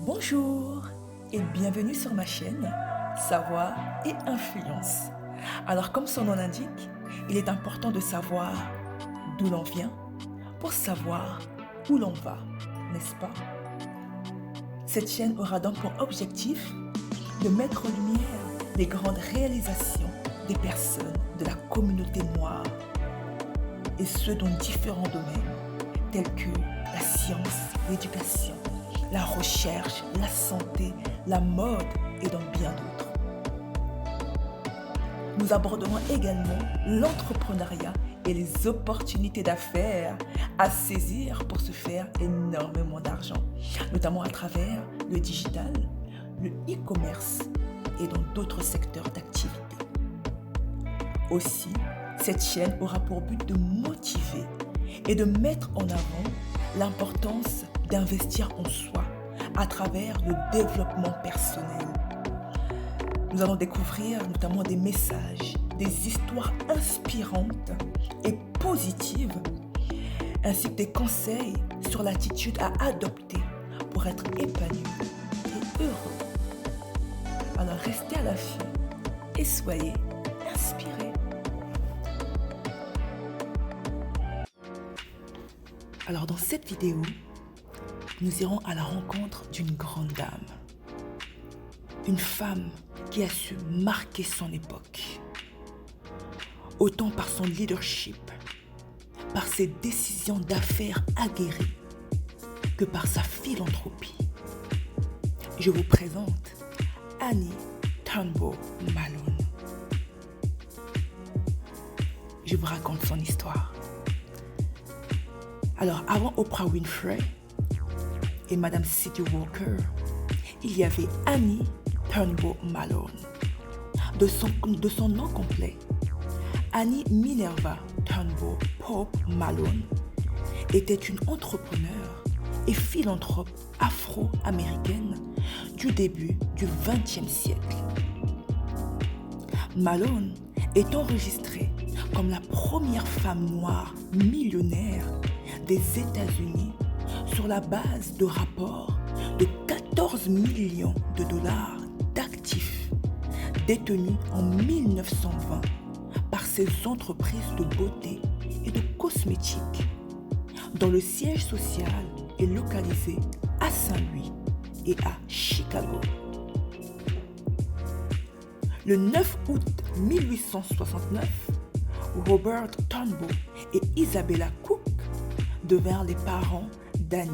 Bonjour et bienvenue sur ma chaîne Savoir et Influence. Alors comme son nom l'indique, il est important de savoir d'où l'on vient pour savoir où l'on va, n'est-ce pas? Cette chaîne aura donc pour objectif de mettre en lumière les grandes réalisations des personnes de la communauté noire et ce dans différents domaines tels que la science, l'éducation, la recherche, la santé, la mode et dans bien d'autres. Nous aborderons également l'entrepreneuriat et les opportunités d'affaires à saisir pour se faire énormément d'argent, notamment à travers le digital, le e-commerce et dans d'autres secteurs d'activité. Aussi, cette chaîne aura pour but de motiver et de mettre en avant l'importance d'investir en soi à travers le développement personnel. Nous allons découvrir notamment des messages, des histoires inspirantes et positives, ainsi que des conseils sur l'attitude à adopter pour être épanoui et heureux. Alors restez à l'affût et soyez inspirés. Alors dans cette vidéo, nous irons à la rencontre d'une grande dame. Une femme qui a su marquer son époque. Autant par son leadership, par ses décisions d'affaires aguerries, que par sa philanthropie. Je vous présente Annie Turnbull Malone. Je vous raconte son histoire. Alors, avant Oprah Winfrey et Madame C.D. Walker, il y avait Annie Turnbull Malone. De son nom complet, Annie Minerva Turnbull Pope Malone était une entrepreneure et philanthrope afro-américaine du début du XXe siècle. Malone est enregistrée comme la première femme noire millionnaire des États-Unis sur la base de rapports de 14 millions de dollars d'actifs détenus en 1920 par ses entreprises de beauté et de cosmétiques, dont le siège social est localisé à Saint-Louis et à Chicago. Le 9 août 1869, Robert Turnbull et Isabella Cook devinrent les parents d'Annie,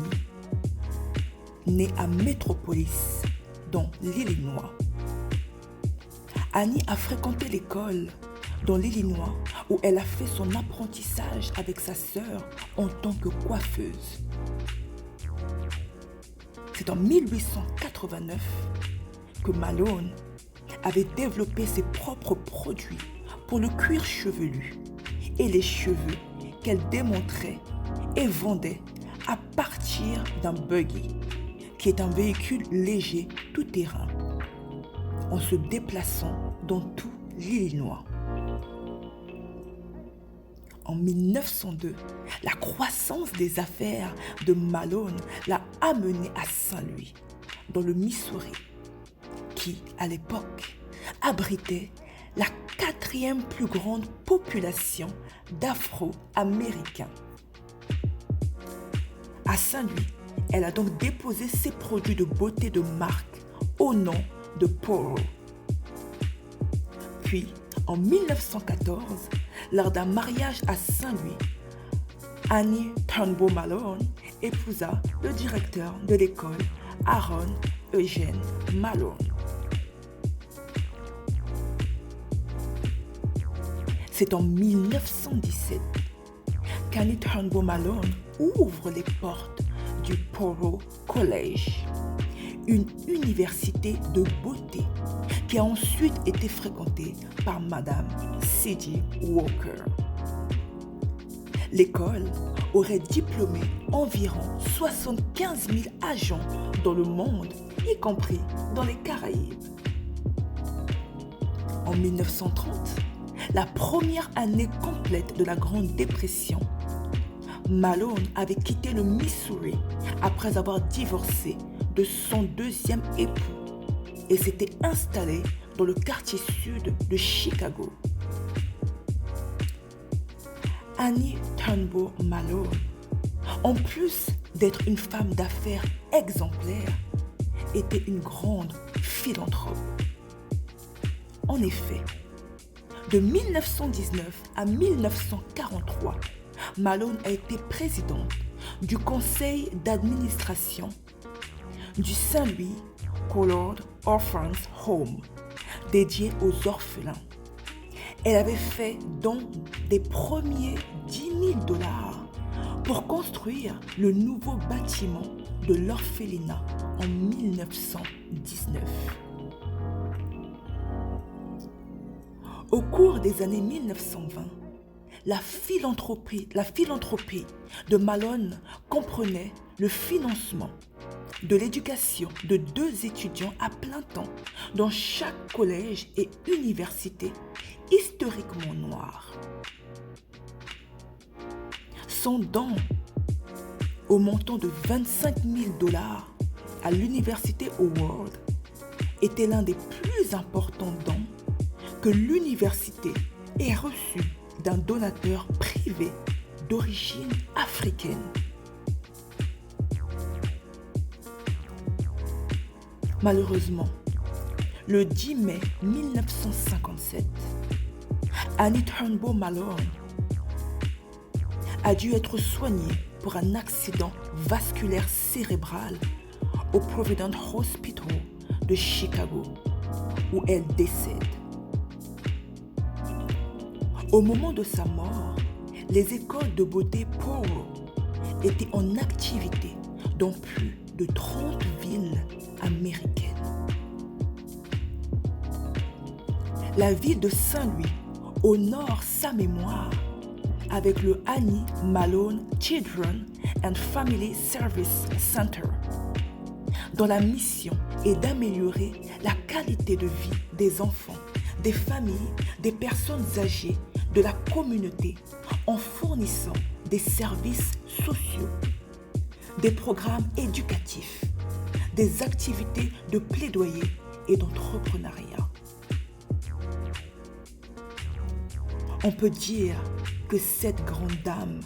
née à Metropolis, dans l'Illinois. Annie a fréquenté l'école dans l'Illinois où elle a fait son apprentissage avec sa sœur en tant que coiffeuse. C'est en 1889 que Malone avait développé ses propres produits pour le cuir chevelu et les cheveux qu'elle démontrait et vendait à partir d'un buggy, qui est un véhicule léger tout-terrain, en se déplaçant dans tout l'Illinois. En 1902, la croissance des affaires de Malone l'a amené à Saint-Louis, dans le Missouri, qui, à l'époque, abritait la 4e plus grande population d'Afro-Américains. À Saint-Louis, elle a donc déposé ses produits de beauté de marque au nom de Poro. Puis, en 1914, lors d'un mariage à Saint-Louis, Annie Turnbull Malone épousa le directeur de l'école, Aaron Eugene Malone. C'est en 1917 qu'Annie Turnbull Malone ouvre les portes du Poro College, une université de beauté qui a ensuite été fréquentée par Madame C.D. Walker. L'école aurait diplômé environ 75 000 agents dans le monde, y compris dans les Caraïbes. En 1930, la première année complète de la Grande Dépression, Malone avait quitté le Missouri après avoir divorcé de son deuxième époux et s'était installée dans le quartier sud de Chicago. Annie Turnbull Malone, en plus d'être une femme d'affaires exemplaire, était une grande philanthrope. En effet, de 1919 à 1943, Malone a été présidente du conseil d'administration du St. Louis Colored Orphans Home, dédié aux orphelins. Elle avait fait don des premiers $10 000 pour construire le nouveau bâtiment de l'orphelinat en 1919. Au cours des années 1920, la philanthropie de Malone comprenait le financement de l'éducation de 2 étudiants à plein temps dans chaque collège et université historiquement noirs. Son don au montant de $25 000 à l'université Howard était l'un des plus importants dons que l'université ait reçu d'un donateur privé d'origine africaine. Malheureusement, le 10 mai 1957, Annie Turnbull Malone a dû être soignée pour un accident vasculaire cérébral au Providence Hospital de Chicago, où elle décède. Au moment de sa mort, les écoles de beauté Powell étaient en activité dans plus de 30 villes américaines. La ville de Saint-Louis honore sa mémoire avec le Annie Malone Children and Family Service Center, dont la mission est d'améliorer la qualité de vie des enfants, des familles, des personnes âgées de la communauté en fournissant des services sociaux, des programmes éducatifs, des activités de plaidoyer et d'entrepreneuriat. On peut dire que cette grande dame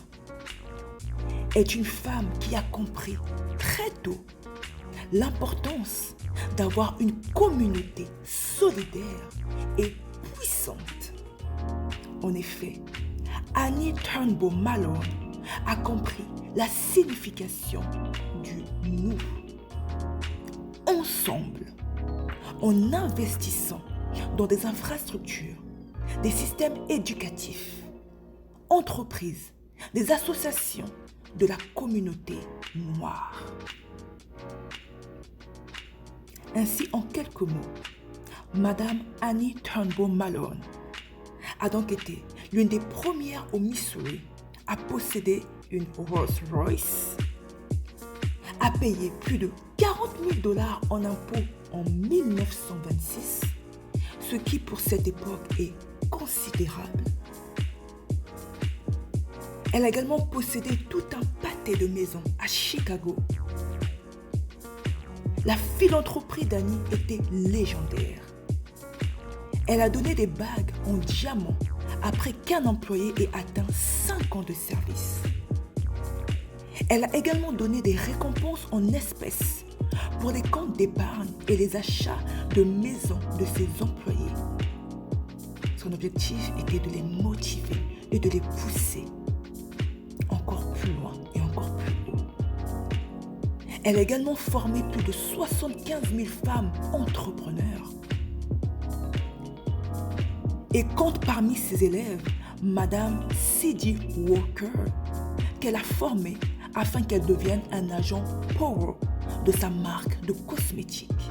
est une femme qui a compris très tôt l'importance d'avoir une communauté solidaire et puissante. En effet, Annie Turnbull Malone a compris la signification du nous. Ensemble, en investissant dans des infrastructures, des systèmes éducatifs, entreprises, des associations de la communauté noire. Ainsi, en quelques mots, Madame Annie Turnbull Malone a donc été l'une des premières au Missouri à posséder une Rolls-Royce, a payé plus de $40 000 en impôts en 1926, ce qui pour cette époque est considérable. Elle a également possédé tout un pâté de maisons à Chicago. La philanthropie d'Annie était légendaire. Elle a donné des bagues en diamant après qu'un employé ait atteint 5 ans de service. Elle a également donné des récompenses en espèces pour les comptes d'épargne et les achats de maisons de ses employés. Son objectif était de les motiver et de les pousser encore plus loin et encore plus haut. Elle a également formé plus de 75 000 femmes entrepreneurs. Et compte parmi ses élèves Madame C.D. Walker, qu'elle a formée afin qu'elle devienne un agent Powell de sa marque de cosmétiques.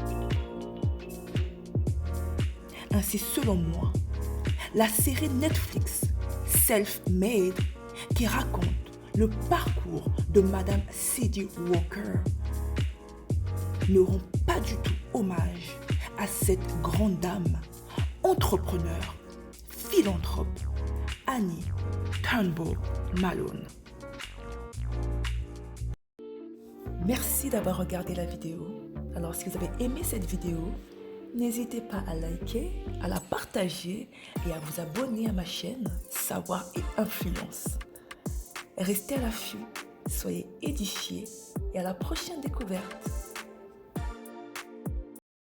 Ainsi, selon moi, la série Netflix Self-Made, qui raconte le parcours de Madame C.D. Walker, ne rend pas du tout hommage à cette grande dame, entrepreneur, philanthrope, Annie Turnbull Malone. Merci d'avoir regardé la vidéo. Alors, si vous avez aimé cette vidéo, n'hésitez pas à liker, à la partager et à vous abonner à ma chaîne Savoir et Influence. Restez à l'affût, soyez édifiés et à la prochaine découverte.